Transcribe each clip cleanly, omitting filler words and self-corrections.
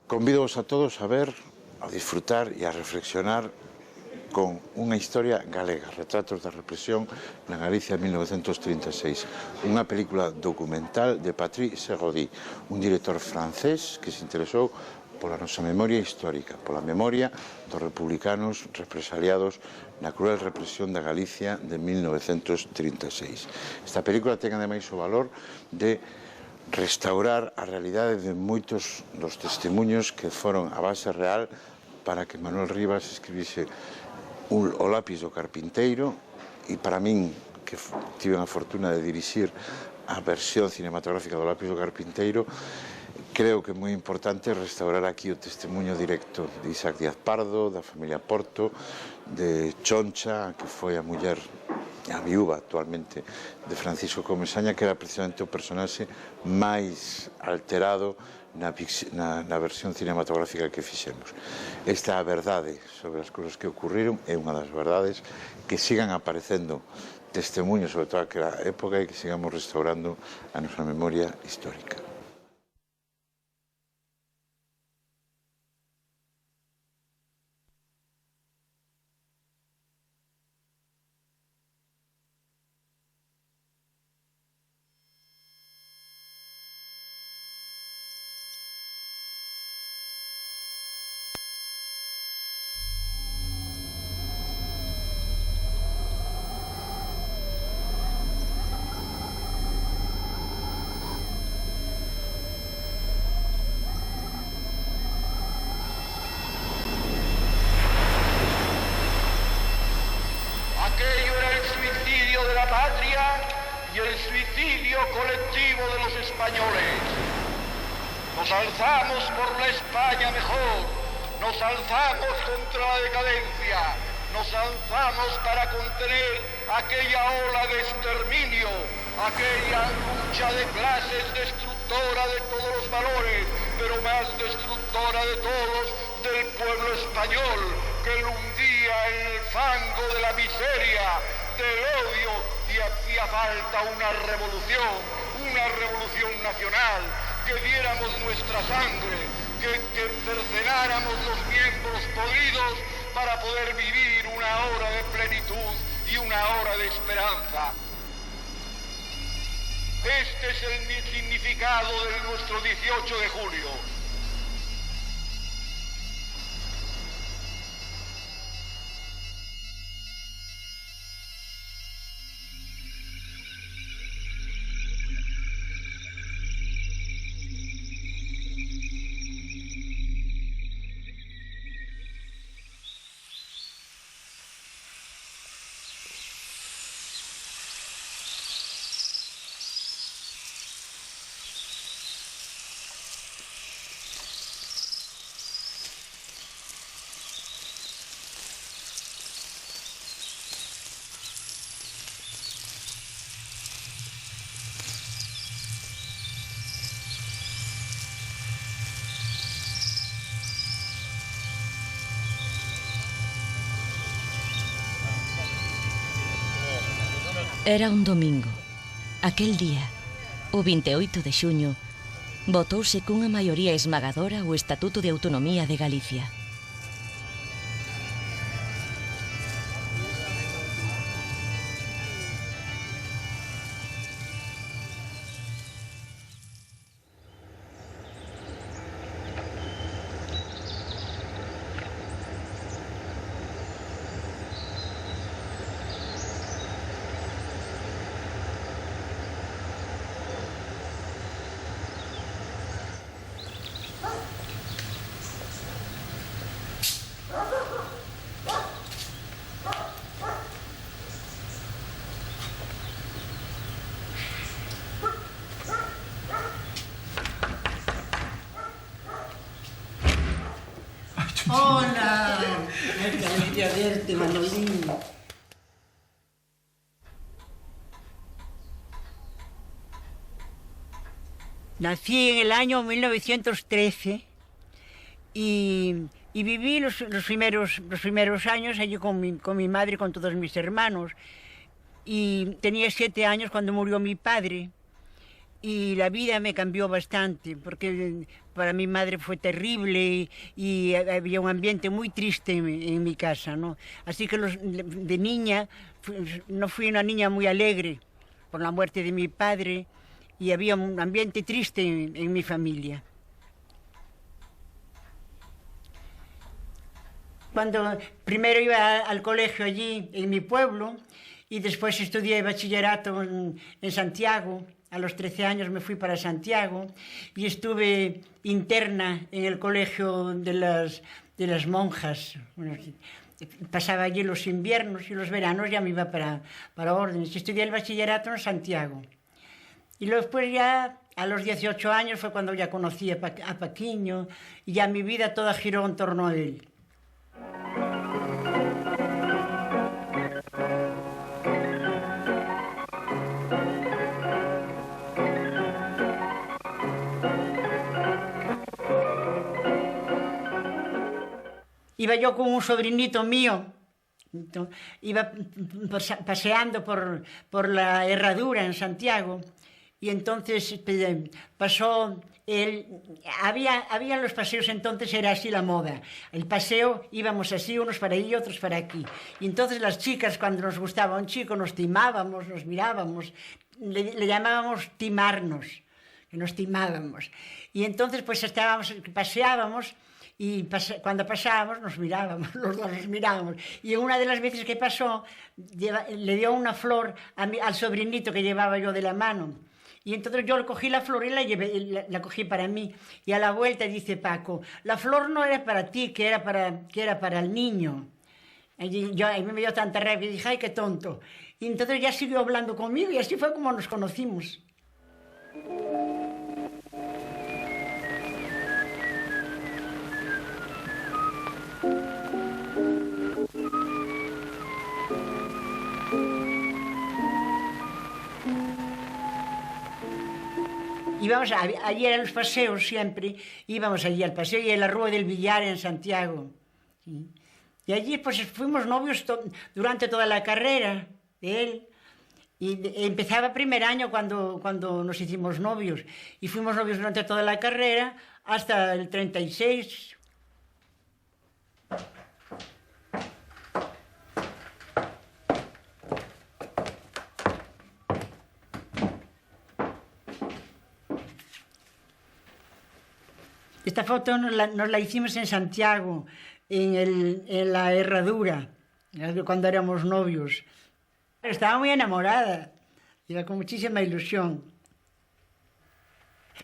Convídoos a todos a ver, a disfrutar e a reflexionar con unha historia galega, Retratos da represión na Galicia de 1936, unha película documental de Patrick Serrodi, un director francés que se interesou pola nosa memoria histórica, pola memoria dos republicanos represaliados na cruel represión da Galicia de 1936. Esta película ten ademais o valor de restaurar a realidade de moitos dos testemunhos que foron a base real para que Manuel Rivas escribise o lápis do carpinteiro, e para min, que tive a fortuna de dirixir a versión cinematográfica do lápis do carpinteiro, creo que é moi importante restaurar aquí o testemunho directo de Isaac Díaz Pardo, da familia Porto, de Choncha, que foi a muller, a viúva actualmente de Francisco Comesaña, que era precisamente o personaxe máis alterado na versión cinematográfica que fixemos. Esta é a verdade sobre as cousas que ocurriron, é unha das verdades, que sigan aparecendo testemunhos sobre toda aquela época e que sigamos restaurando a nosa memoria histórica. Nos alzamos por la España mejor, nos alzamos contra la decadencia, nos alzamos para contener aquella ola de exterminio, aquella lucha de clases destructora de todos los valores, pero más destructora de todos del pueblo español, que lo hundía en el fango de la miseria, del odio, y hacía falta una revolución nacional, que diéramos nuestra sangre, que cercenáramos los miembros podridos para poder vivir una hora de plenitud y una hora de esperanza. Este es el significado de nuestro 18 de julio. Era un domingo. Aquel día, o 28 de xuño, votouse cunha maioría esmagadora o Estatuto de Autonomía de Galicia. Hola, qué alegría verte, Manolín. Nací en el año 1913 y viví los primeros años allí con mi madre y con todos mis hermanos. Y tenía 7 años cuando murió mi padre. y la vida me cambió bastante, porque para mi madre fue terrible y había un ambiente muy triste en mi casa, ¿no? Así que de niña no fui una niña muy alegre por la muerte de mi padre y había un ambiente triste en mi familia. Cuando primero iba al colegio allí en mi pueblo y después estudié bachillerato en Santiago. A los 13 años me fui para Santiago y estuve interna en el colegio de las monjas. Bueno, pasaba allí los inviernos y los veranos ya me iba para órdenes. Estudié el bachillerato en Santiago. Y luego después ya a los 18 años fue cuando ya conocí a Paquiño y ya mi vida toda giró en torno a él. Iba yo con un sobrinito mío, iba paseando por la Herradura en Santiago y entonces pasó él. Había los paseos entonces, era así la moda. El paseo íbamos así, unos para allí, otros para aquí. Y entonces las chicas, cuando nos gustaba un chico, nos timábamos, nos mirábamos, le llamábamos timarnos, que nos timábamos. Y entonces pues paseábamos. Y cuando pasábamos nos mirábamos, los dos nos mirábamos. Y una de las veces que pasó, le dio una flor al sobrinito que llevaba yo de la mano. Y entonces yo le cogí la flor y la cogí para mí. Y a la vuelta dice Paco, la flor no era para ti, que era para el niño. Y a mí me dio tanta rabia y dije, ay, qué tonto. Y entonces ya siguió hablando conmigo y así fue como nos conocimos. Íbamos allí eran los paseos siempre, íbamos allí al paseo y en la Rúa del Villar en Santiago. ¿Sí? Y allí pues fuimos novios durante toda la carrera de él. Y empezaba primer año cuando nos hicimos novios. Y fuimos novios durante toda la carrera hasta el 36. Esta foto nos la hicimos en Santiago, en la Herradura, cuando éramos novios. Estaba muy enamorada, iba con muchísima ilusión.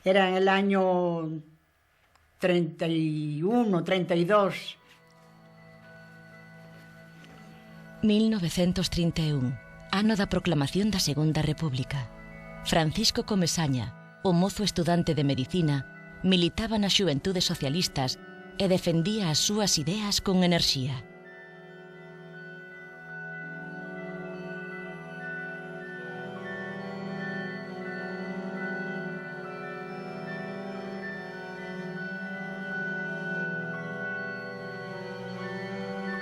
Era en el año 31, 32. 1931, ano da proclamación da Segunda República. Francisco Comesaña, o mozo estudante de medicina, militaba nas xuventudes socialistas e defendía as súas ideas con enerxía.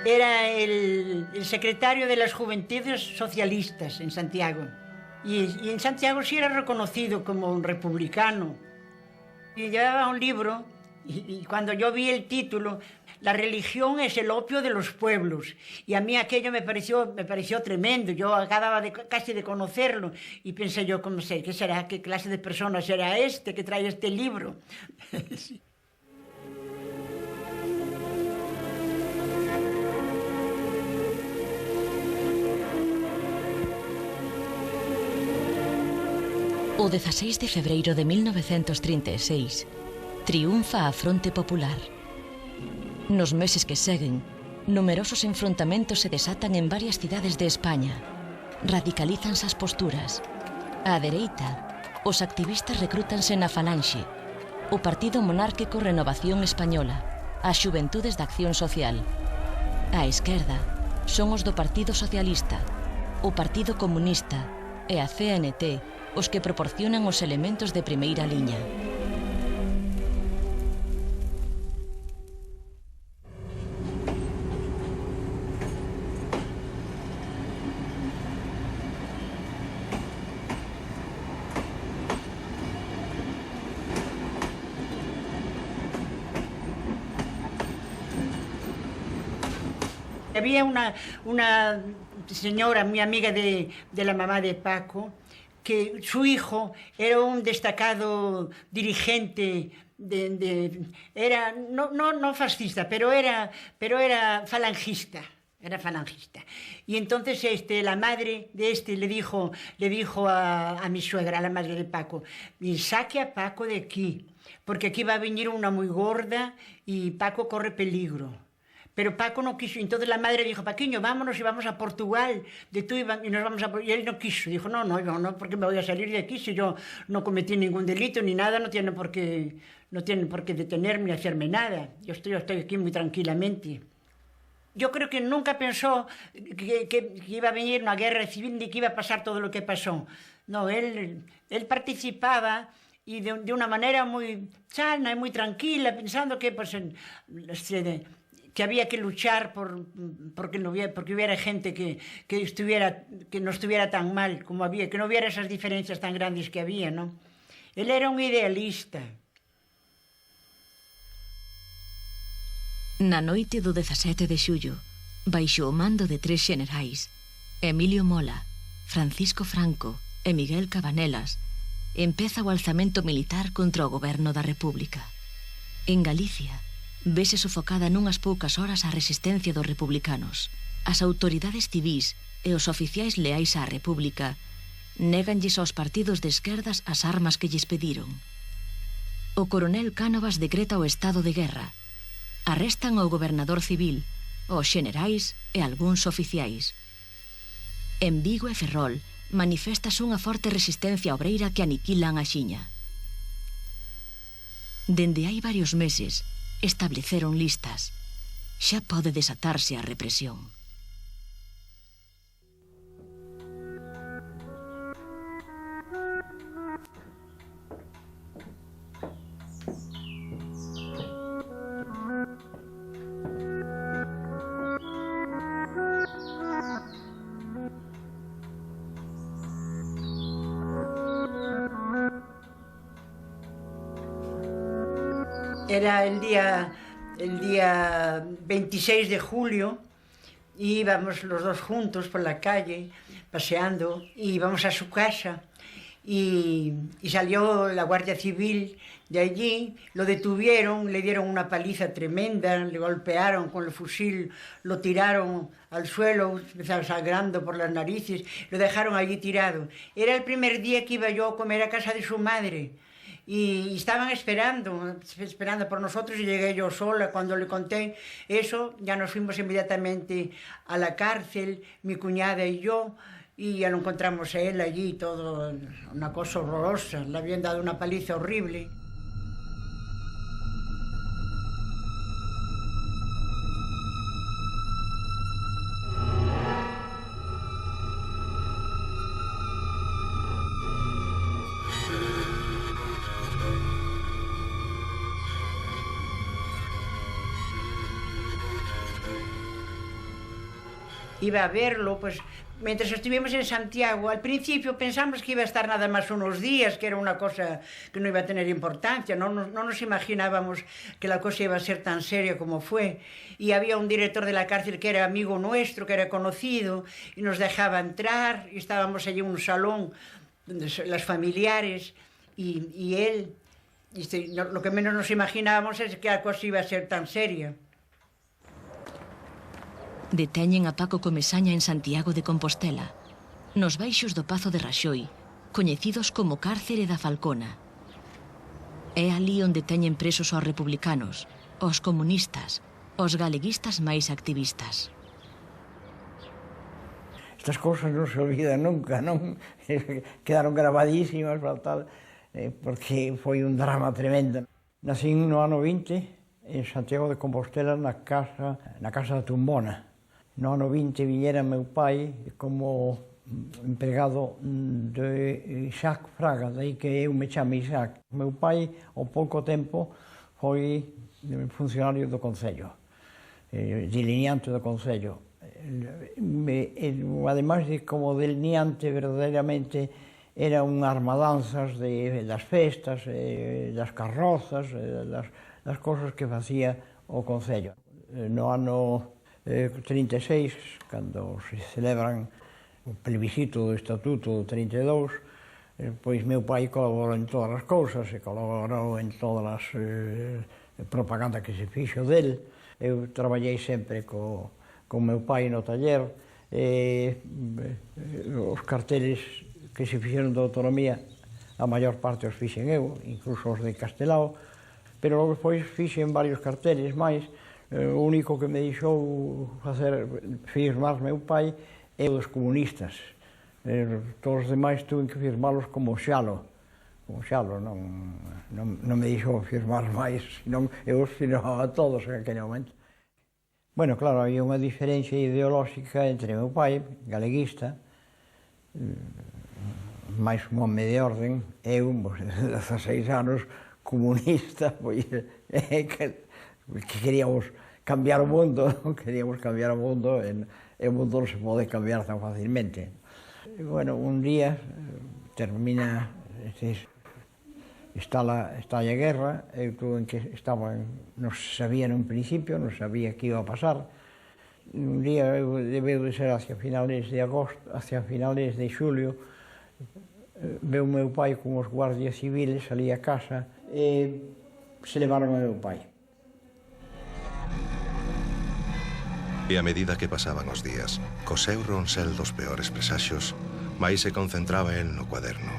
Era el secretario de las Juventudes Socialistas en Santiago. Y en Santiago sí era reconocido como un republicano. Y llevaba un libro, y cuando yo vi el título, la religión es el opio de los pueblos. Y a mí aquello me pareció tremendo. Yo acababa casi de conocerlo y pensé yo, ¿cómo sé? ¿Qué será? ¿Qué clase de persona será este que trae este libro? Sí. O 16 de febreiro de 1936, triunfa a Fronte Popular. Nos meses que seguen, numerosos enfrontamentos se desatan en varias cidades de España. Radicalízanse as posturas. Á dereita, os activistas recrútanse na Falanxe, o Partido Monárquico Renovación Española, as Xuventudes de Acción Social. Á esquerda, son os do Partido Socialista, o Partido Comunista e a CNT, os que proporcionan os elementos de primeira liña. Había una señora muy amiga de la mamá de Paco, que su hijo era un destacado dirigente era no fascista, pero era falangista. Era falangista. Y entonces la madre de le dijo a mi suegra, a la madre de Paco, saque a Paco de aquí, porque aquí va a venir una muy gorda y Paco corre peligro. Pero Paco no quiso. Entonces la madre dijo, Paquiño, vámonos y vamos a Portugal. Y nos vamos y él no quiso. Dijo, no, porque me voy a salir de aquí si yo no cometí ningún delito ni nada, no tienen por qué detenerme ni hacerme nada. Yo estoy aquí muy tranquilamente. Yo creo que nunca pensó que iba a venir una guerra civil ni que iba a pasar todo lo que pasó. No, él participaba y de una manera muy sana y muy tranquila, pensando que que había que luchar porque hubiera gente que no estuviera tan mal como había, que no hubiera esas diferencias tan grandes que había, ¿no? Él era un idealista. Na noite do 17 de xullo, baixo o mando de 3 xenerais, Emilio Mola, Francisco Franco e Miguel Cabanelas, empeza o alzamento militar contra o goberno da República. En Galicia, vese sofocada nunhas poucas horas a resistencia dos republicanos. As autoridades civís e os oficiais leais á República néganlles aos partidos de esquerdas as armas que lles pediron. O coronel Cánovas decreta o estado de guerra. Arrestan ao gobernador civil, aos xenerais e algúns oficiais. En Vigo e Ferrol manifestase unha forte resistencia obreira que aniquilan a xiña. Dende hai varios meses, estableceron listas. Xa pode desatarse a represión. Era el día 26 de julio y íbamos los dos juntos por la calle paseando y íbamos a su casa y salió la Guardia Civil de allí, lo detuvieron, le dieron una paliza tremenda, le golpearon con el fusil, lo tiraron al suelo, empezaba sangrando por las narices, lo dejaron allí tirado. Era el primer día que iba yo a comer a casa de su madre. Y estaban esperando por nosotros y llegué yo sola. Cuando le conté eso, ya nos fuimos inmediatamente a la cárcel, mi cuñada y yo, y ya lo encontramos a él allí, todo una cosa horrorosa. Le habían dado una paliza horrible. Iba a verlo, pues mientras estuvimos en Santiago, al principio pensamos que iba a estar nada más unos días, que era una cosa que no iba a tener importancia, no nos imaginábamos que la cosa iba a ser tan seria como fue. Y había un director de la cárcel que era amigo nuestro, que era conocido, y nos dejaba entrar, y estábamos allí en un salón, donde las familiares, y él, lo que menos nos imaginábamos es que la cosa iba a ser tan seria. Deteñen a Paco Comesaña en Santiago de Compostela, nos baixos do Pazo de Raxoi, coñecidos como Cárcere da Falcona. É ali onde teñen presos aos republicanos, aos comunistas, aos galeguistas máis activistas. Estas cousas non se olvidan nunca, non? Quedaron grabadísimas para tal, porque foi un drama tremendo. Nacín no ano 20, en Santiago de Compostela, na casa da Tumbona. No ano 20 viñera meu pai como empregado de Isaac Fraga, daí que eu me chame Isaac. Meu pai, ao pouco tempo, foi funcionario do Concello, delineante do Concello. Ademais de como delineante, verdadeiramente era un armadanzas das festas, das carrozas, das cousas que facía o Concello. No ano 36, cando se celebran o plebiscito do Estatuto do 32, pois meu pai colaborou en todas as cousas, e colaborou en todas as propaganda que se fixo del. Eu traballei sempre con meu pai no taller, os carteles que se fixeron da autonomía, a maior parte os fixen eu, incluso os de Castelao, pero logo depois fixen varios carteles máis. O único que me deixou firmar meu pai é o dos comunistas. Todos os demais tuve que firmalos como xalo. Non me deixou firmar máis, senón eu os firmaba todos en aquele momento. Bueno, claro, había unha diferencia ideolóxica entre meu pai, galeguista, máis un home de orden, eu, 16 anos, comunista, pois, que queríamos cambiar o mundo, e o mundo non se pode cambiar tan facilmente. Bueno, un día termina, está a guerra, eu tuve que non sabía nun principio, non sabía que iba a pasar. Un día, debeu de ser hacia finales de agosto, hacia finales de xulio, veu meu pai con os guardias civiles, salí a casa e se levaron a meu pai. E a medida que pasaban os días, co seu ronsel dos peores presaxos, máis se concentraba el no cuaderno.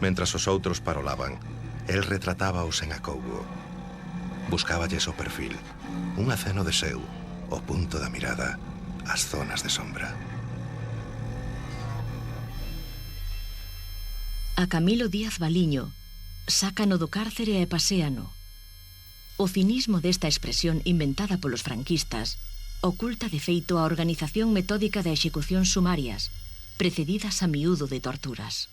Mentras os outros parolaban, el retratábaos en acougo. Buscáballes o perfil, un aceno de seu, o punto da mirada, as zonas de sombra. A Camilo Díaz Baliño sácano do cárcere e paséano. O cinismo desta expresión inventada polos franquistas oculta de feito a organización metódica de execucións sumarias, precedidas a miúdo de torturas.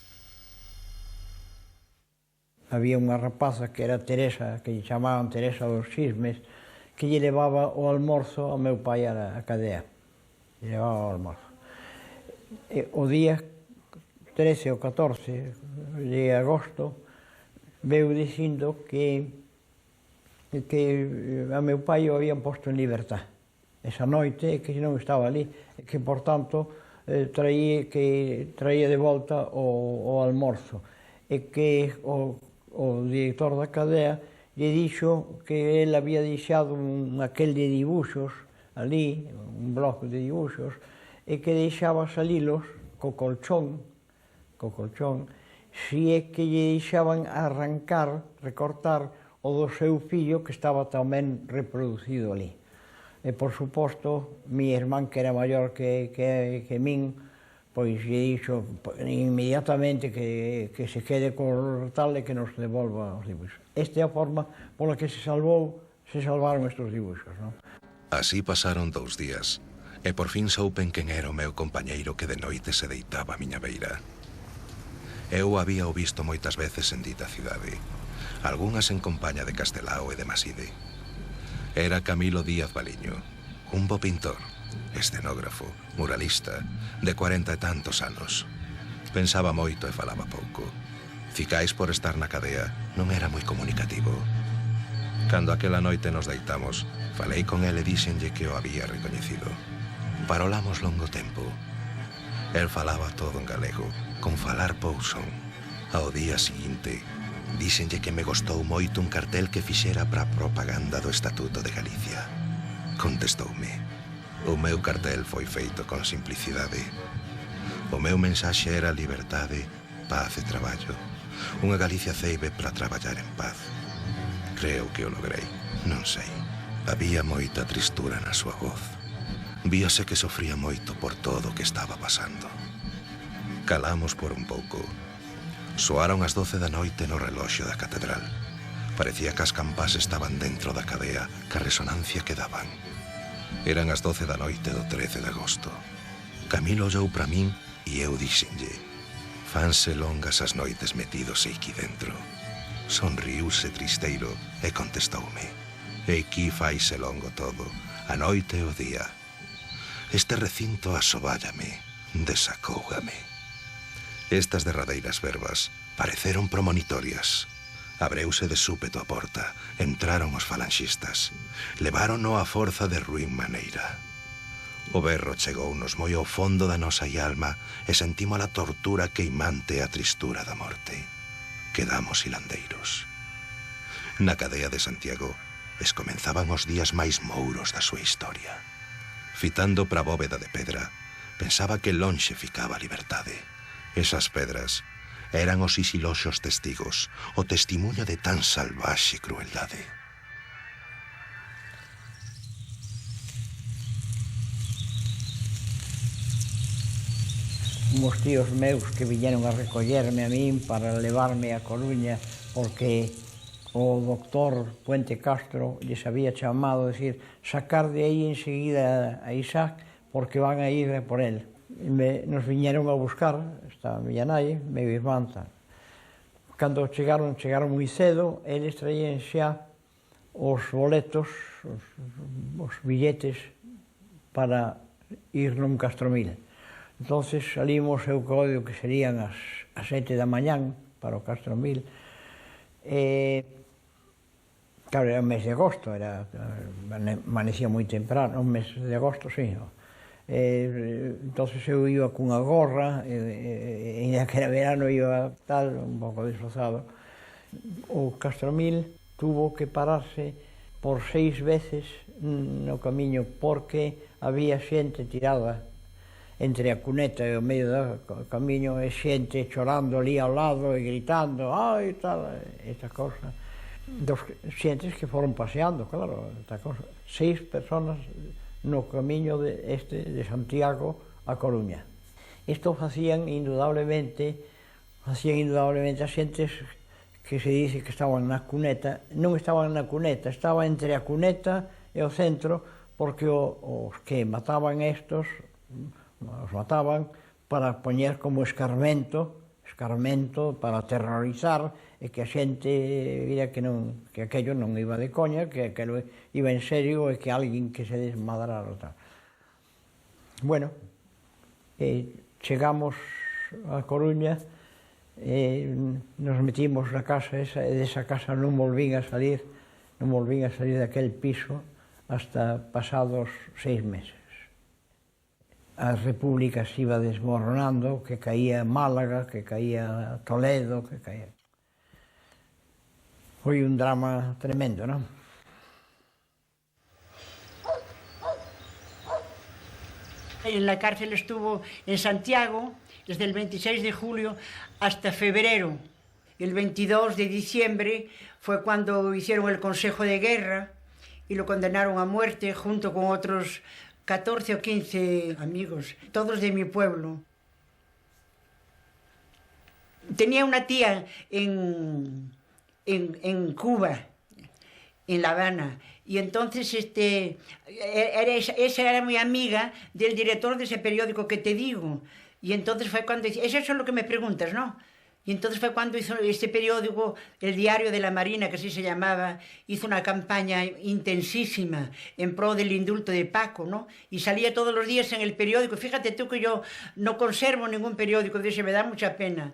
Había unha rapaza que era Teresa, que lle chamaban Teresa dos Xismes, que lle levaba o almorzo ao meu pai á cadea. Lle levaba o almorzo. O día 13 ou 14 de agosto veu dicindo que a meu pai o habían posto en libertad esa noite, que non estaba ali, que, por tanto, traía de volta o almorzo, e que o director da cadea lle dixo que el había deixado aquel de dibuxos ali, un bloque de dibuxos, e que deixaba salilos co colchón, si é que lle deixaban arrancar, recortar o do seu fillo que estaba tamén reproducido ali. E, por suposto, mi irmán, que era maior que min, pois lle dixo inmediatamente que se quede con tal e que nos devolva os dibuixos. Esta é a forma pola que se salvaron estes dibuixos, non? Así pasaron 2 días, e por fin soupen quen era o meu compañeiro que de noite se deitaba a miña beira. Eu había o visto moitas veces en dita cidade, algunhas en compaña de Castelao e de Maside. Era Camilo Díaz Baliño, un bo pintor, escenógrafo, muralista, de 40 e tantos anos. Pensaba moito e falaba pouco. Ficais por estar na cadea, non era moi comunicativo. Cando aquela noite nos deitamos, falei con el e díxenlle que o había recoñecido. Parolamos longo tempo. El falaba todo en galego, con falar pousón. Ao día seguinte, díxenlle que me gostou moito un cartel que fixera para a propaganda do Estatuto de Galicia. Contestoume. O meu cartel foi feito con simplicidade. O meu mensaxe era liberdade, paz e traballo. Unha Galicia ceibe para traballar en paz. Creo que o logrei, non sei. Había moita tristura na súa voz. Víase que sofría moito por todo o que estaba pasando. Calamos por un pouco. Soaron as 12 da noite no reloxo da catedral. Parecía que as campás estaban dentro da cadea, que a resonancia que daban. Eran as 12 da noite do 13 de agosto. Camilo ollou para min e eu dixenlle: fanse longas as noites metidos aquí dentro. Sonriuse tristeiro e contestoume: aquí faise longo todo, a noite e o día. Este recinto asobállame, desacóugame. Estas derradeiras verbas pareceron premonitorias. Abreuse de súpeto a porta. Entraron os falanxistas. Levárono a forza de ruín maneira. O berro chegounos moi ao fondo da nosa alma e sentimos a tortura queimante e a tristura da morte. Quedamos hilandeiros. Na cadea de Santiago escomenzaban os días máis mouros da súa historia. Fitando para a bóveda de pedra, pensaba que lonxe ficaba a liberdade. Esas pedras eran os sisiloxos testigos, o testimonio de tan salvaxe crueldade. Uns tíos meus que viñeron a recollerme a min para levarme a Coruña porque o doctor Puente Castro lles había chamado a decir sacar de aí enseguida a Isaac porque van a ir por él. Nos viñeron a buscar, estaba miña nai, meu irmán, tal. Cando chegaron moi cedo, eles traían xa os boletos, os billetes para ir nun Castromil. Entonces salimos, eu creo que serían as 7 da mañán para o Castromil. Claro, era un mes de agosto, amanecía moi temprano, un mes de agosto, sí. Entonces eu iba cunha gorra, e ainda que era verano iba tal, un pouco disfrazado. O Castromil tuvo que pararse por 6 veces no camiño porque había xente tirada entre a cuneta e o medio do camiño e xente chorando ali ao lado e gritando, ai, tal, esta cosa. Dos xentes que foron paseando, claro, esta cosa. 6 personas no camiño de Santiago a Coruña. Isto facían indudablemente as xentes que se dice que estaban na cuneta. Non estaban na cuneta, estaba entre a cuneta e o centro porque os que mataban estos os mataban para poñer como escarmento para aterrorizar e que a xente vira que aquello non iba de coña, que aquello iba en serio e que alguén que se desmadrara ou tal. Bueno, chegamos a Coruña e nos metimos na casa esa, e desa casa non volvín a salir daquel piso hasta pasados 6 meses. A república se iba desmoronando, que caía Málaga, que caía Toledo, que caía... Foi un drama tremendo, non? En la cárcel estuvo en Santiago desde el 26 de julio hasta febrero. El 22 de diciembre fue cuando hicieron el Consejo de Guerra y lo condenaron a muerte junto con otros 14 o 15 amigos, todos de mi pueblo. Tenía una tía en Cuba, en La Habana, y entonces esa era muy amiga del director de ese periódico que te digo, y entonces fue cuando... Eso es lo que me preguntas, ¿no? Y entonces fue cuando hizo este periódico, el Diario de la Marina, que así se llamaba, hizo una campaña intensísima en pro del indulto de Paco, ¿no? Y salía todos los días en el periódico. Fíjate tú que yo no conservo ningún periódico, de ese me da mucha pena.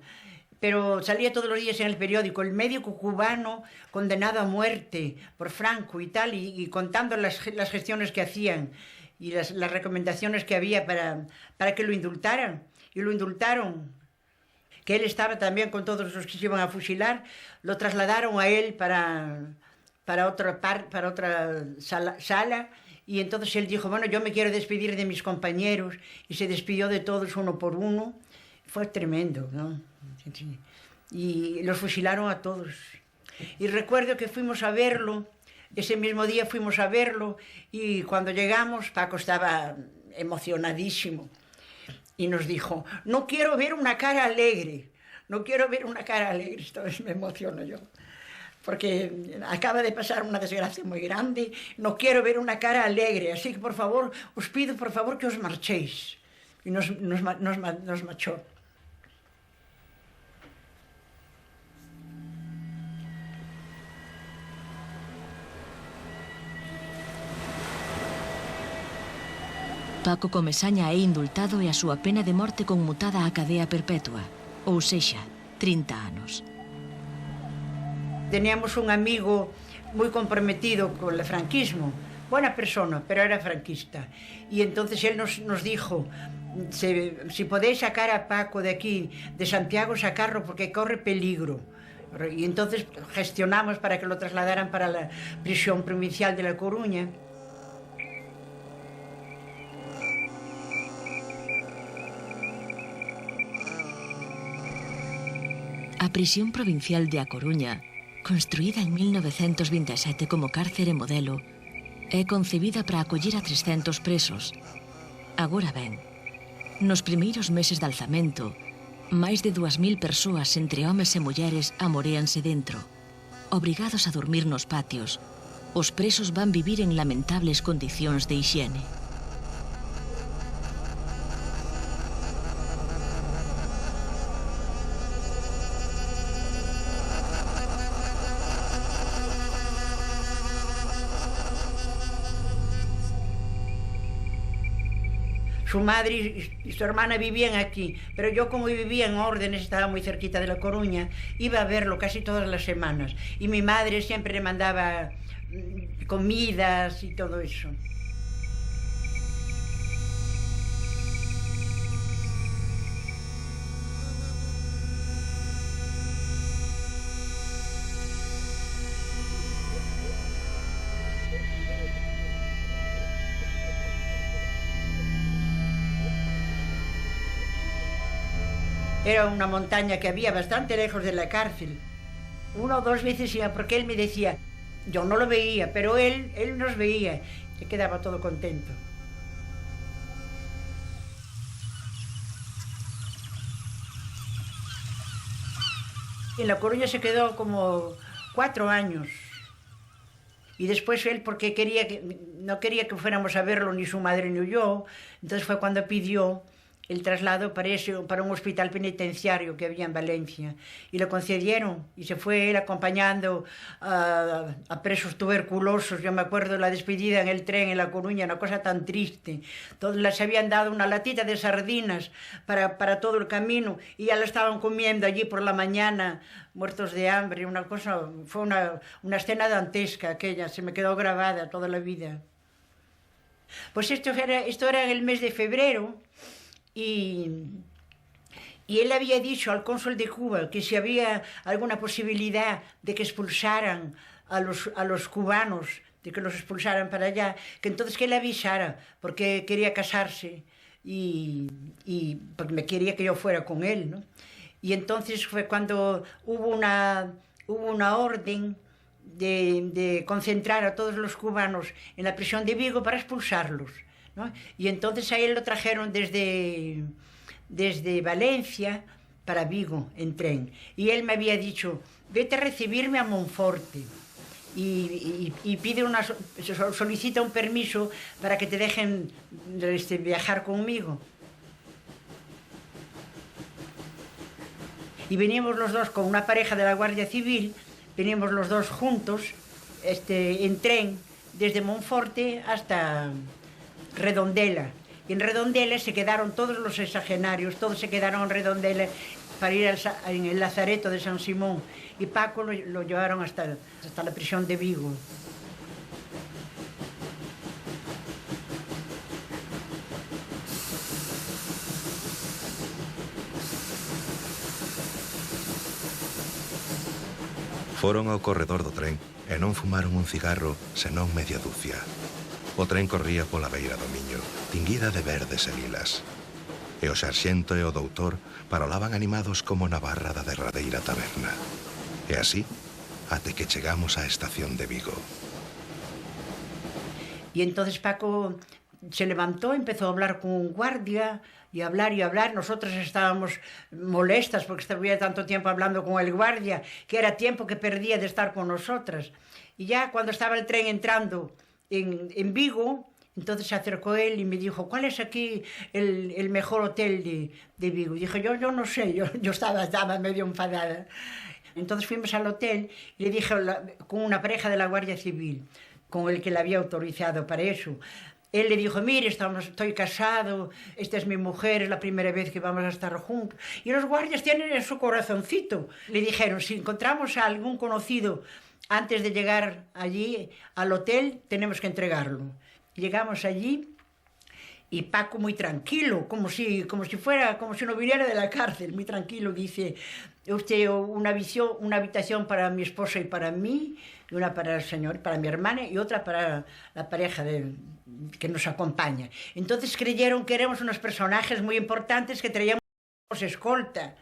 Pero salía todos los días en el periódico el médico cubano condenado a muerte por Franco y tal, y contando las gestiones que hacían y las recomendaciones que había para que lo indultaran. Y lo indultaron. Que él estaba también con todos los que se iban a fusilar, lo trasladaron a él para otra sala, y entonces él dijo, bueno, yo me quiero despedir de mis compañeros, y se despidió de todos uno por uno. Fue tremendo, ¿no? Y los fusilaron a todos. Y recuerdo que fuimos a verlo, ese mismo día fuimos a verlo, y cuando llegamos, Paco estaba emocionadísimo. Y nos dijo, no quiero ver una cara alegre, no quiero ver una cara alegre. Esta vez me emociono yo, porque acaba de pasar una desgracia muy grande, no quiero ver una cara alegre, así que por favor, os pido por favor que os marchéis. Y nos marchó. Paco Comesaña é indultado e a súa pena de morte conmutada a cadea perpetua, ou sexa, 30 anos. Teníamos un amigo muy comprometido con el franquismo, buena persona, pero era franquista. Y entonces él nos dijo, si podéis sacar a Paco de aquí, de Santiago, sacarlo porque corre peligro. Y entonces gestionamos para que lo trasladaran para la prisión provincial de La Coruña. A prisión provincial de A Coruña, construída en 1927 como cárcere modelo, é concebida para acoller a 300 presos. Agora ben, nos primeiros meses de alzamento, máis de 2.000 persoas entre homes e mulleres amoréanse dentro. Obrigados a dormir nos patios, os presos van vivir en lamentables condicións de hixiene. Su madre y su hermana vivían aquí, pero yo como vivía en Órdenes, estaba muy cerquita de La Coruña, iba a verlo casi todas las semanas. Y mi madre siempre le mandaba comidas y todo eso. Era una montaña que había bastante lejos de la cárcel. 1 o 2 veces iba, porque él me decía, yo no lo veía, pero él nos veía, se quedaba todo contento. En La Coruña se quedó como 4 años. Y después él, porque no quería que fuéramos a verlo ni su madre ni yo, entonces fue cuando pidió el traslado para un hospital penitenciario que había en Valencia. Y lo concedieron, y se fue él acompañando a presos tuberculosos. Yo me acuerdo de la despedida en el tren en La Coruña, una cosa tan triste. Todos les habían dado una latita de sardinas para todo el camino, y ya lo estaban comiendo allí por la mañana, muertos de hambre. Una cosa, fue una escena dantesca aquella, se me quedó grabada toda la vida. Pues esto era en el mes de febrero, y él había dicho al cónsul de Cuba que si había alguna posibilidad de que expulsaran a los cubanos, de que los expulsaran para allá, que entonces que le avisara, porque quería casarse y porque me quería que yo fuera con él, ¿no? Y entonces fue cuando hubo una orden de concentrar a todos los cubanos en la prisión de Vigo para expulsarlos, ¿no? Y entonces a él lo trajeron desde Valencia para Vigo en tren. Y él me había dicho, vete a recibirme a Monforte y solicita un permiso para que te dejen viajar conmigo. Y veníamos los dos con una pareja de la Guardia Civil, veníamos los dos juntos en tren desde Monforte hasta Redondela. Y en Redondela se quedaron todos los exagenarios, todos se quedaron en Redondela para ir en el lazareto de San Simón. Y Paco lo llevaron hasta la prisión de Vigo. Foron ao corredor do tren e non fumaron un cigarro senón media dúcia. O tren corría pola beira do Miño, tinguida de verdes e lilas. E o sarxento e o doutor parolaban animados como na barra da derradeira taberna. E así, até que chegamos á estación de Vigo. Y entonces Paco se levantó, empezó a hablar con un guardia, y hablar, nosotros estábamos molestas porque estuviera tanto tiempo hablando con el guardia, que era tiempo que perdía de estar con nosotras. Y ya cuando estaba el tren entrando en Vigo, entonces se acercó él y me dijo, ¿cuál es aquí el mejor hotel de Vigo? Y dije, yo no sé, yo estaba medio enfadada. Entonces fuimos al hotel y le dije con una pareja de la Guardia Civil, con el que le había autorizado para eso, Él le dijo, mire, estoy casado, esta es mi mujer, es la primera vez que vamos a estar juntos. Y los guardias tienen en su corazoncito. Le dijeron, si encontramos a algún conocido antes de llegar allí al hotel, tenemos que entregarlo. Llegamos allí y Paco muy tranquilo, como si no viniera de la cárcel, muy tranquilo, dice, usted una habitación para mi esposa y para mí, y una para el señor, para mi hermana y otra para la pareja que nos acompaña. Entonces creyeron que éramos unos personajes muy importantes que traíamos escolta.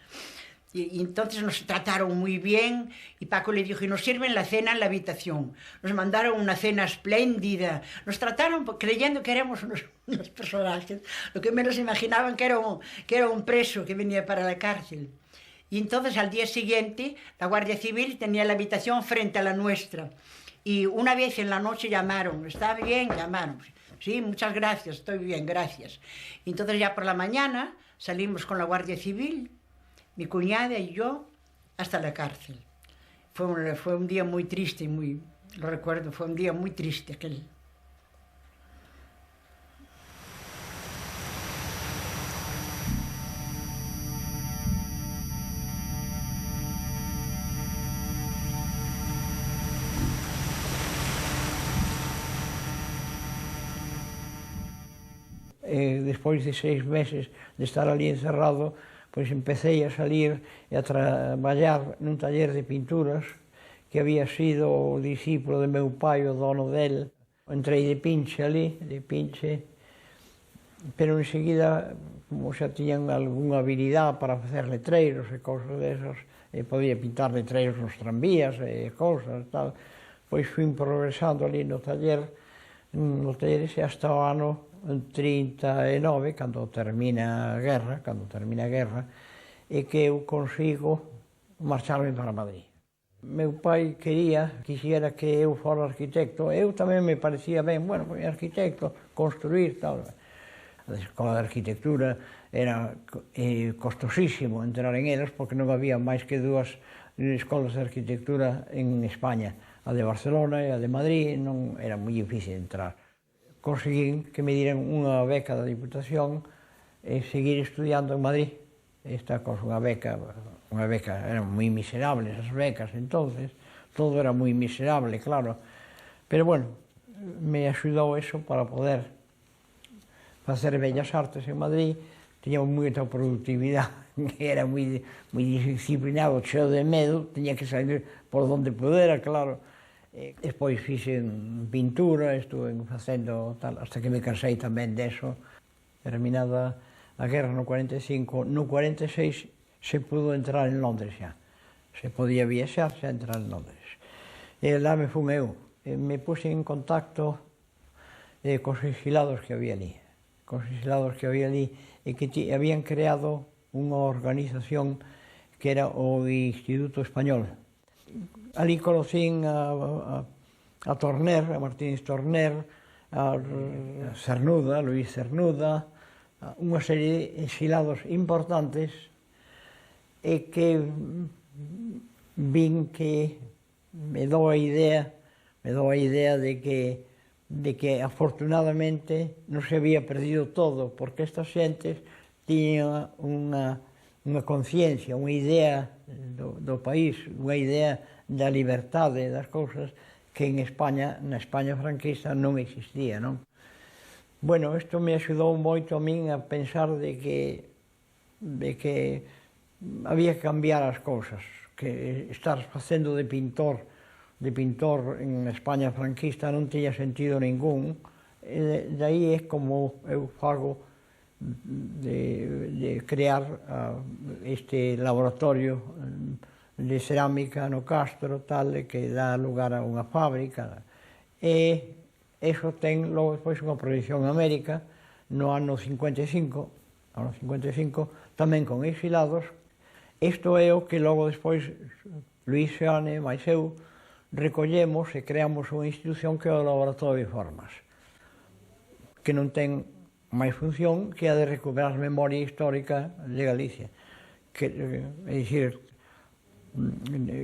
Y entonces nos trataron muy bien y Paco le dijo, y nos sirven la cena en la habitación. Nos mandaron una cena espléndida. Nos trataron creyendo que éramos unos personajes. Lo que menos imaginaban que era un preso que venía para la cárcel. Y entonces al día siguiente la Guardia Civil tenía la habitación frente a la nuestra. Y una vez en la noche llamaron, ¿está bien? Llamaron. Sí, muchas gracias, estoy bien, gracias. Y entonces ya por la mañana salimos con la Guardia Civil, mi cuñada y yo, hasta la cárcel. Fue un día muy triste, lo recuerdo, fue un día muy triste aquel. Despois de 6 meses de estar ali encerrado, pois empecé a salir e a traballar nun taller de pinturas que había sido o discípulo de meu pai, o dono del. Entrei de pinche ali, pero enseguida, como xa tiñan algunha habilidade para facer letreiros e cousas desas, podía pintar letreiros nos tranvías e cousas, tal, pois fui progresando ali no taller ese hasta o ano 39, cando termina a guerra, e que eu consigo marcharme para Madrid. Meu pai quixera que eu fora arquitecto, eu tamén me parecía ben, bueno, foi arquitecto, construir, tal. A escola de arquitectura era costosísimo entrar en elas, porque non había máis que 2 escolas de arquitectura en España, a de Barcelona e a de Madrid, non era moi difícil entrar. Conseguí que me dieran unha beca da Diputación e seguir estudiando en Madrid. Esta cosa, unha beca, eran moi miserables as becas entonces, todo era moi miserable, claro. Pero bueno, me axudou eso para poder facer Bellas Artes en Madrid, tiñamos moita productividade, era moi disciplinado, cheo de medo, tiña que salir por donde pudera, claro. Despois fixen pintura, estuve facendo tal, hasta que me cansei tamén deso. Terminada a guerra no 45, no 46 se pudo entrar en Londres xa. Se podía viaxar, xa entrar en Londres. E lá me fun eu. Me puse en contacto cos exilados que había ali. E que habían creado unha organización que era o Instituto Español. Ali conocín a Torner, a Martínez Torner, a Cernuda, Luis Cernuda, unha serie de exilados importantes e que vin que me dou a idea de que afortunadamente non se había perdido todo, porque estas xentes tiñan unha conciencia, unha idea do país, unha idea da liberdade das cousas que en España, na España franquista, non existía, non? Bueno, isto me axudou moito a min a pensar de que había que cambiar as cousas, que estar facendo de pintor en España franquista non tiña sentido ningún, e de aí é como eu fago de crear este laboratorio de cerámica no Castro, tal, que dá lugar a unha fábrica. E eso ten logo depois unha proyección en América no ano 55, tamén con exilados. Isto é o que logo despois Luis Seoane máis eu recollemos e creamos unha institución que é o Laboratorio de Formas, que non ten máis función que a de recuperar memoria histórica de Galicia. É dicir,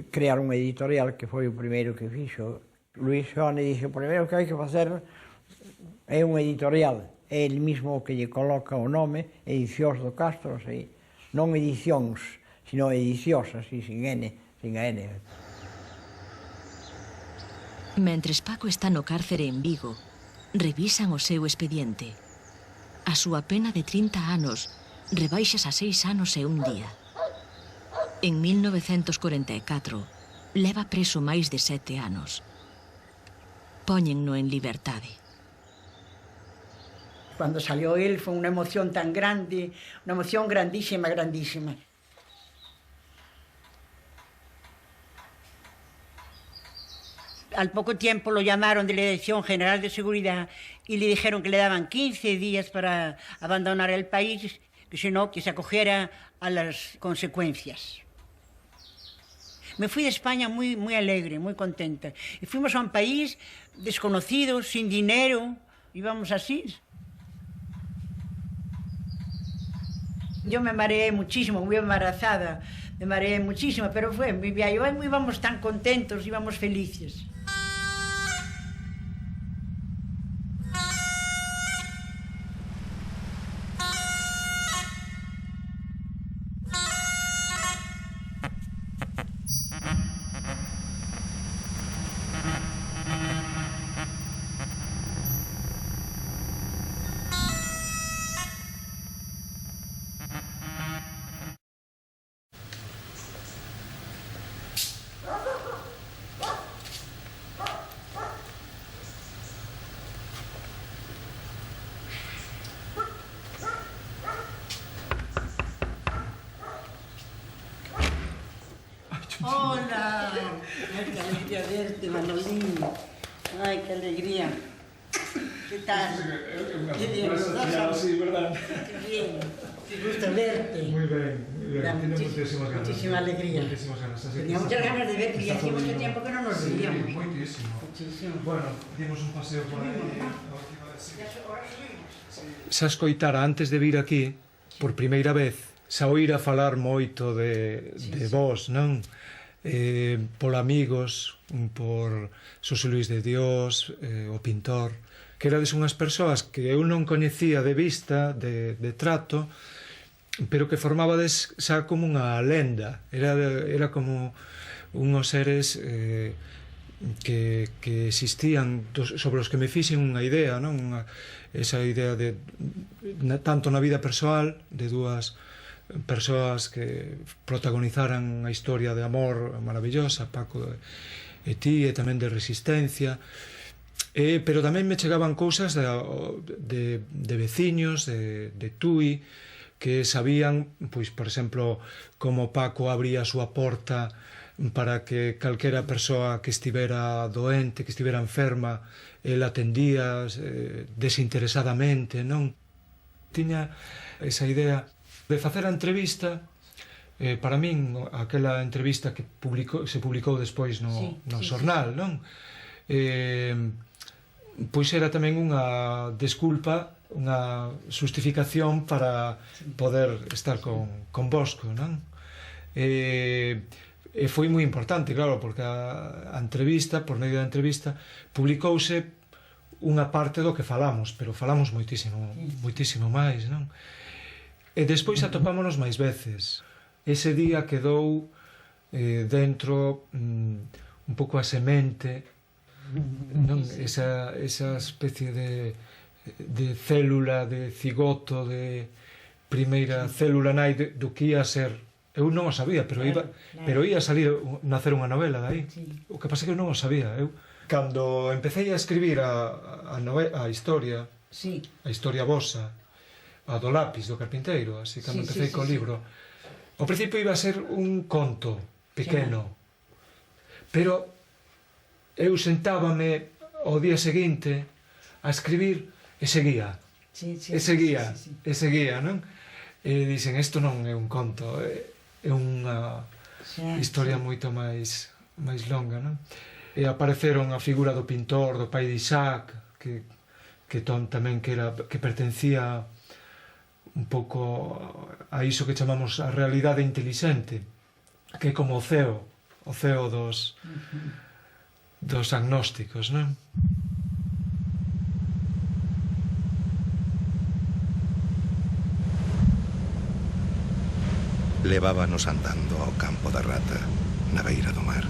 crear unha editorial que foi o primeiro que fixo. Luis Seoane dixo, o primeiro que hai que facer É un editorial, é el mismo que lle coloca o nome, Edicións do Castro, non edicións, sino edicións, así, sin N, sin a N. Mentres Paco está no cárcere en Vigo, revisan o seu expediente. A súa pena de 30 anos rebaixas a 6 anos e un día. En 1944, leva preso máis de 7 anos. Póñenno en liberdade. Cuando salió él fue una emoción tan grande, una emoción grandísima, grandísima. Al poco tiempo lo llamaron de la Dirección General de Seguridad y le dijeron que le daban 15 días para abandonar el país, que si no, que se acogiera a las consecuencias. Me fui de España muy alegre, muy contenta. Y fuimos a un país desconocido, sin dinero, íbamos así. Yo me mareé muchísimo, muy embarazada, me mareé muchísimo, pero fue mi viaje. Íbamos tan contentos, íbamos felices. Hola, ay, qué alegría verte, Manolín. Ay, qué alegría. ¿Qué tal? Qué bien, ¿verdad? Sí, ¿verdad? Qué bien, qué gusto verte. Muy bien, muy bien. Da Tiene muchísimas ganas. muchísima alegría. Muchísimas ganas. Así Tenía que muchas está- ganas de verte y está hacía todo mucho bien. tiempo que no nos Sí, veíamos. muchísimo. Muchísimo. Bueno, dimos un paseo por aí. Xa escoitara antes de vir aquí, por primeira vez, xa oíra falar moito de vos, non? Por amigos, por Xosé Luis de Dios, o pintor, que erades unhas persoas que eu non coñecía de vista, de trato, pero que formabades xa como unha lenda. Era como unhos seres que existían, sobre os que me fixen unha idea, non? Esa idea de tanto na vida persoal de dúas persoas que protagonizaran a historia de amor maravillosa, Paco e ti, e tamén de resistencia, pero tamén me chegaban cousas de veciños, de Tui, que sabían, pois, por exemplo, como Paco abría a súa porta para que calquera persoa que estivera doente, que estivera enferma, el atendía desinteresadamente, non? Tiña esa idea de facer a entrevista. Para min, aquela entrevista que se publicou despois no xornal, non? Pois era tamén unha desculpa, unha justificación para poder estar con Bosco, non? E foi moi importante, claro, porque a entrevista, por medio da entrevista, publicouse unha parte do que falamos, pero falamos moitísimo máis, non? E despois atopámonos máis veces. Ese día quedou dentro un pouco a semente, non? Esa especie de célula, de cigoto, de primeira célula nai do que ia ser. Eu non o sabía, pero ia nacer unha novela dai. O que pasa é que eu non o sabía. Eu, cando empecé a escribir a historia, a historia vosa, a do lápis, do carpinteiro, así, cando empecé co libro, ao principio iba a ser un conto pequeno, pero eu sentábame ao día seguinte a escribir e seguía, non? E dixen, isto non é un conto, é unha historia moito máis longa, non? E apareceron a figura do pintor, do pai de Isaac, que tamén que pertencía un pouco a iso que chamamos a realidade intelixente, que é como o ceo dos agnósticos, non? levábanos andando ao campo da Rata, na beira do mar.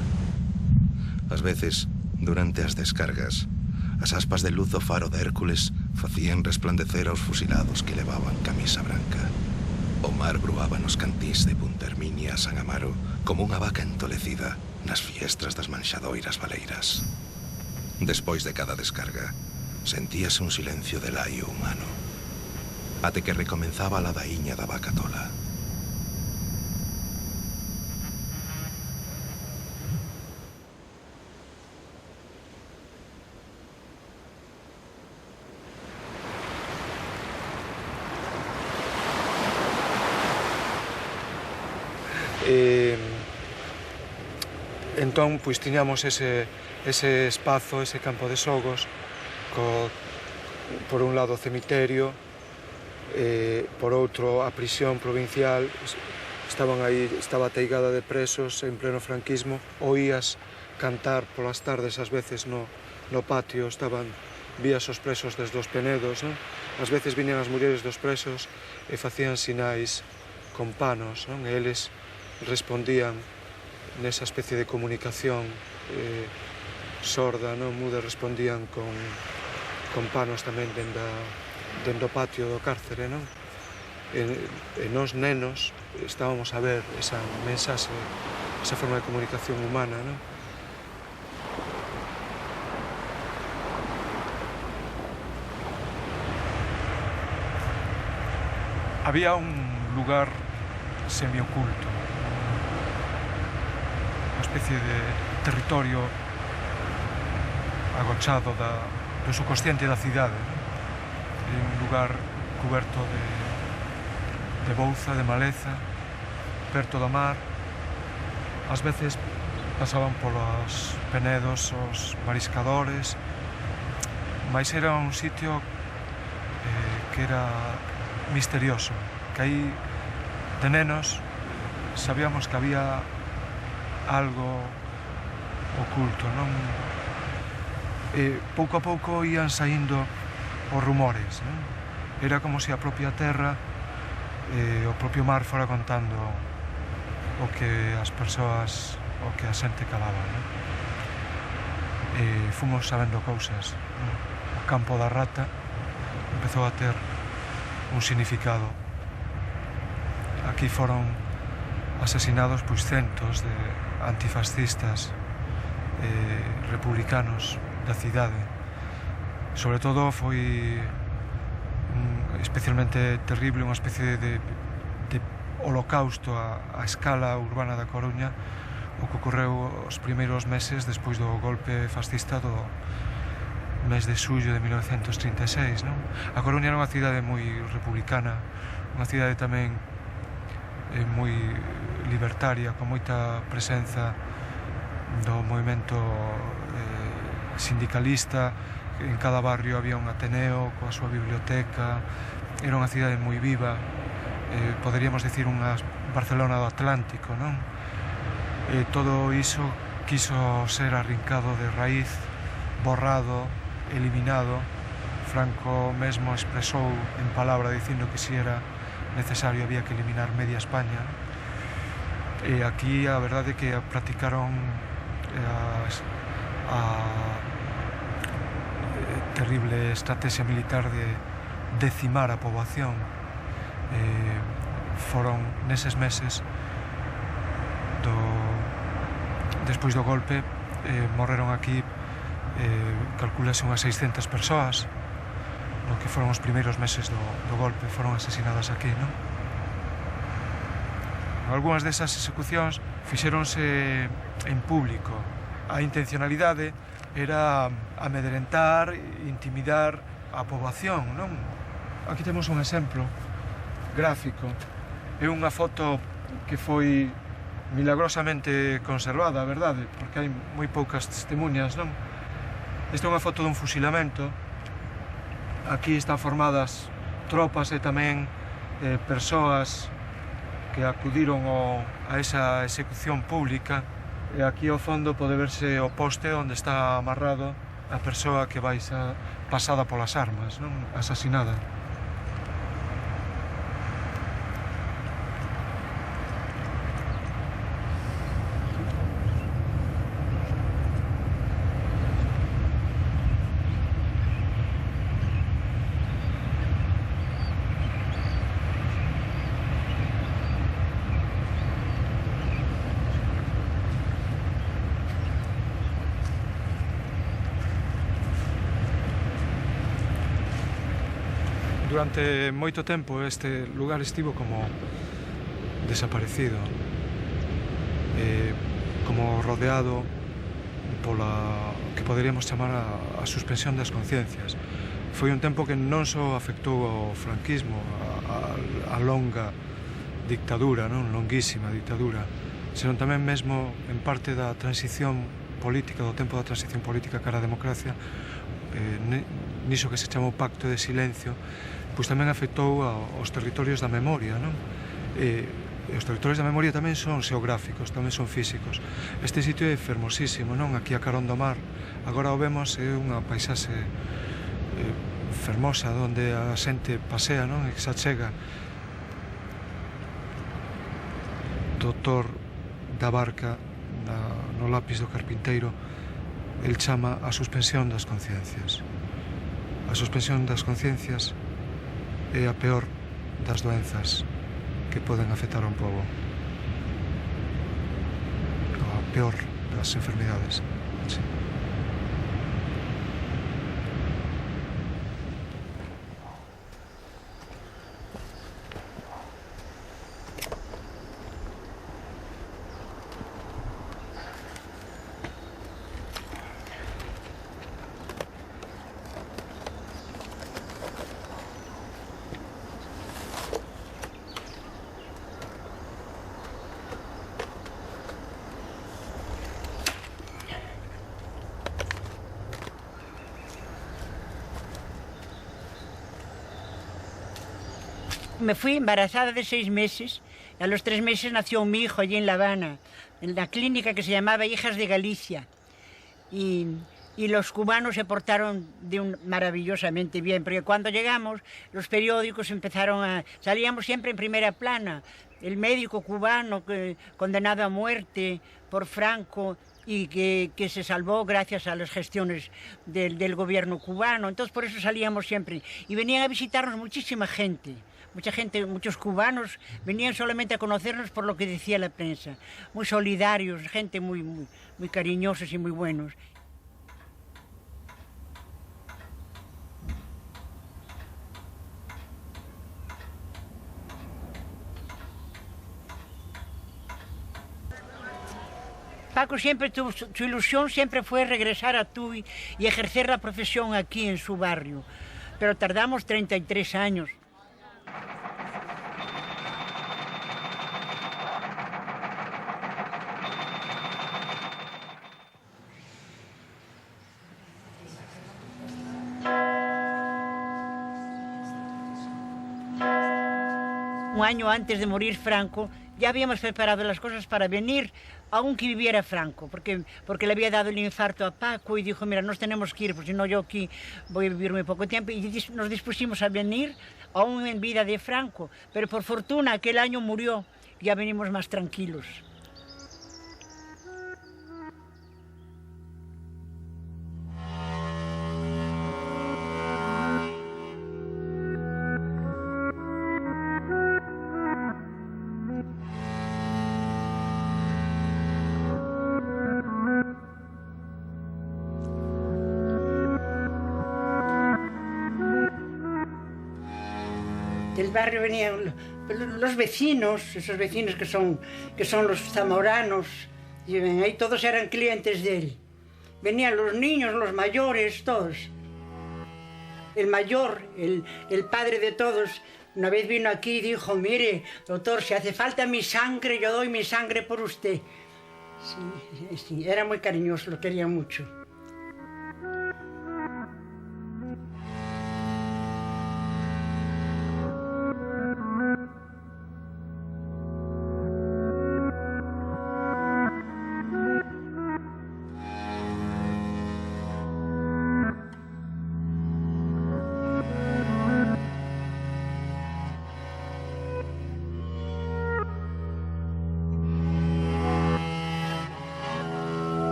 Ás veces, durante as descargas, as aspas de luz do faro de Hércules facían resplandecer aos fusilados que levaban camisa branca. O mar bruaba nos cantís de Punta Herminia a San Amaro como unha vaca entolecida nas fiestras das manxadoiras baleiras. Despois de cada descarga, sentíase un silencio de laio humano, até que recomenzaba a ladaíña da vaca tola. Entón, pois, tiñamos ese espazo, ese campo de xogos, por un lado o cemiterio, por outro a prisión provincial. Estaba ateigada de presos en pleno franquismo. Oías cantar polas tardes, ás veces no patio, vías os presos desde os penedos, non? Ás veces viñan as mulleres dos presos e facían sinais con panos, non? E eles respondían nesa especie de comunicación sorda, non muda, respondían con panos tamén dentro do patio do cárcere, non? E nos nenos estábamos a ver esa mensaxe, esa forma de comunicación humana, non? Había un lugar semioculto, unha especie de territorio agochado do subconsciente da cidade, un lugar cuberto de bouza, de maleza, perto do mar. Ás veces pasaban polos penedos os mariscadores, mas era un sitio que era misterioso, que aí de nenos sabíamos que había algo oculto, non? Pouco a pouco ian saindo os rumores, non? Era como se a propia terra, o propio mar fora contando o que as persoas, o que a xente calaba, non? Fomos sabendo cousas, non? O campo da Rata empezou a ter un significado. Aquí foron asesinados pois centos de antifascistas republicanos da cidade. Sobre todo foi especialmente terrible, unha especie de holocausto a escala urbana da Coruña, o que ocorreu os primeiros meses despois do golpe fascista do mes de xullo de 1936, non? A Coruña era unha cidade moi republicana, unha cidade tamén moi libertaria, con moita presenza do movimento sindicalista. En cada barrio había un ateneo coa súa biblioteca. Era unha cidade moi viva, poderíamos dicir unha Barcelona do Atlántico, non? Todo iso quiso ser arrincado de raíz, borrado, eliminado. Franco mesmo expresou en palabra dicindo que si era necesario había que eliminar media España. E aquí a verdade é que practicaron a terrible estrategia militar de decimar a poboación. Foron neses meses despois do golpe, morreron aquí, calculase unhas 600 persoas, no que foron os primeiros meses do golpe, foron asesinadas aquí, non? Algúnas desas execucións fixéronse en público. A intencionalidade era amedrentar, intimidar a poboación, non? Aquí temos un exemplo gráfico. É unha foto que foi milagrosamente conservada, a verdade, porque hai moi poucas testemunhas, non? Esta é unha foto dun fusilamento. Aquí están formadas tropas e tamén persoas que acudiron a esa execución pública. E aquí ao fondo pode verse o poste onde está amarrado a persoa que vai pasada polas armas, non? Asasinada. Durante moito tempo este lugar estivo como desaparecido, como rodeado pola que poderíamos chamar a suspensión das conciencias. Foi un tempo que non só afectou ao franquismo, a longa dictadura, non? Longuísima dictadura, senón tamén mesmo en parte da transición política, do tempo da transición política cara a democracia, niso que se chamou Pacto de Silencio, pois tamén afectou aos territorios da memoria, non? Os territorios da memoria tamén son xeográficos, tamén son físicos. Este sitio é fermosísimo, non? Aquí a carón do mar, agora o vemos, é unha paisaxe fermosa, onde a xente pasea, non? E que se achega. Doutor da Barca, no lápis do carpinteiro, el chama a suspensión das conciencias. A suspensión das conciencias é a peor das doenzas que poden afectar a un pobo. A peor das enfermidades. Sí. Me fui embarazada de 6 meses. A los 3 meses nació mi hijo allí en La Habana, en la clínica que se llamaba Hijas de Galicia. Y los cubanos se portaron maravillosamente bien, porque cuando llegamos los periódicos empezaron a... Salíamos siempre en primera plana. El médico cubano condenado a muerte por Franco y que se salvó gracias a las gestiones del gobierno cubano. Entonces por eso salíamos siempre. Y venían a visitarnos muchísima gente. Mucha gente, muchos cubanos venían solamente a conocernos por lo que decía la prensa. Muy solidarios, gente muy cariñosos y muy buenos. Paco siempre tuvo, su ilusión siempre fue regresar a Tui y ejercer la profesión aquí en su barrio. Pero tardamos 33 años. Un año antes de morir Franco, ya habíamos preparado las cosas para venir, aunque viviera Franco, porque le había dado el infarto a Paco y dijo, mira, nos tenemos que ir, porque si no yo aquí voy a vivir muy poco tiempo. Y nos dispusimos a venir, aún en vida de Franco, pero por fortuna aquel año murió, ya venimos más tranquilos. Del barrio venían los vecinos, esos vecinos que son los zamoranos, y ahí todos eran clientes de él. Venían los niños, los mayores, todos. El mayor, el padre de todos, una vez vino aquí y dijo, mire, doctor, si hace falta mi sangre, yo doy mi sangre por usted. Sí, era muy cariñoso, lo quería mucho.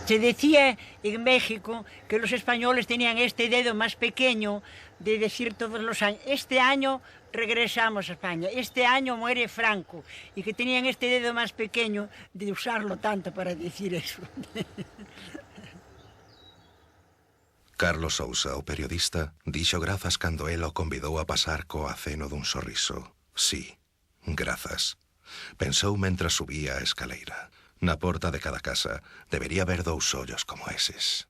Se decía en México que los españoles tenían este dedo más pequeño de decir todos los años, este año regresamos a España, este año muere Franco, y que tenían este dedo más pequeño de usarlo tanto para decir eso. Carlos Sousa, o periodista, dixo grazas cando el o convidou a pasar co aceno dun sorriso. Sí, grazas. Pensou mentras subía a escaleira. Na porta de cada casa debería haber dous ollos como eses.